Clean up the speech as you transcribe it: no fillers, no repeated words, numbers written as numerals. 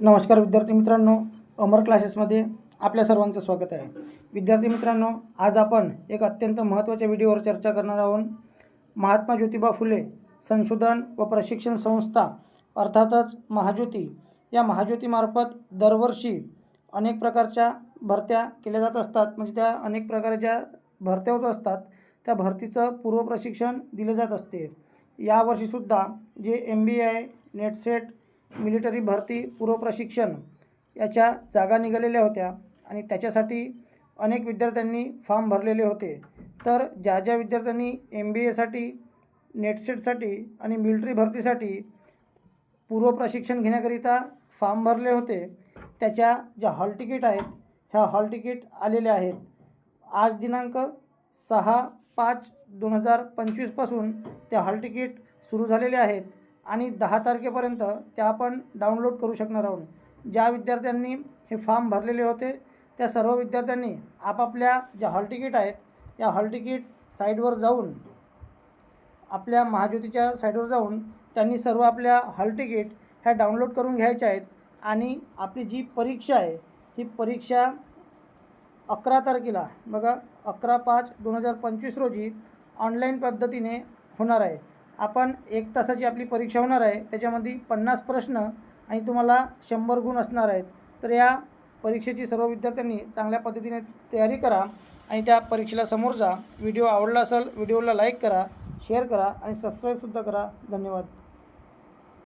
नमस्कार विद्यार्थी मित्रांनो, अमर क्लासेसमध्ये आपल्या सर्वांचं स्वागत आहे। विद्यार्थी मित्रांनो, आज आपण एक अत्यंत महत्त्वाच्या व्हिडिओवर चर्चा करणार आहोत। महात्मा ज्योतिबा फुले संशोधन व प्रशिक्षण संस्था अर्थातच महाज्योती या महाज्योतीमार्फत दरवर्षी अनेक प्रकारच्या भरत्या केल्या जात असतात। म्हणजे त्या अनेक प्रकारच्या भरत्या होत असतात, त्या भरतीचं पूर्व प्रशिक्षण दिले जात असते। यावर्षीसुद्धा जे MBA नेट सेट मिलिटरी भरती पूर्व प्रशिक्षण याच्या जागा निघालेल्या होत्या आणि त्याच्यासाठी अनेक विद्यार्थ्यांनी फॉर्म भरलेले होते। तर ज्या ज्या विद्यार्थ्यांनी MBAसाठी नेट सेटसाठी आणि मिलिटरी भरतीसाठी पूर्व प्रशिक्षण घेण्याकरिता फॉर्म भरले होते, त्याच्या ज्या हॉल तिकीट आहेत ह्या हॉल तिकीट आलेल्या आहेत। आज दिनांक 6/5/2025 पासून त्या हॉल तिकीट सुरू झालेले आहेत आणि 10 तारखेपर्यंत त्या आपण डाउनलोड करू शकणार आहोत। ज्या विद्यार्थ्यांनी हे फॉर्म भरलेले होते त्या सर्व विद्यार्थ्यांनी आपापल्या ज्या हॉल तिकीट आहेत या हॉल तिकीट साईटवर जाऊन, आपल्या महाज्योतीच्या साईटवर जाऊन त्यांनी सर्व आपल्या हॉल तिकीट ह्या डाउनलोड करून घ्यायच्या आहेत आणि आपली जी परीक्षा आहे ही परीक्षा 11 तारखेला बघा 11/5/2025 रोजी ऑनलाईन पद्धतीने होणार आहे। आपण 1 तासाची आपली परीक्षा होणार आहे, त्याच्यामध्ये 50 प्रश्न आणि तुम्हाला 100 गुण असणार आहेत। तर या परीक्षेची सर्व विद्यार्थ्यांनी चांगल्या पद्धतीने तयारी करा आणि त्या परीक्षेला समोर जा। व्हिडिओ आवडला असेल व्हिडिओला लाईक करा, शेअर करा आणि सबस्क्राईबसुद्धा करा। धन्यवाद।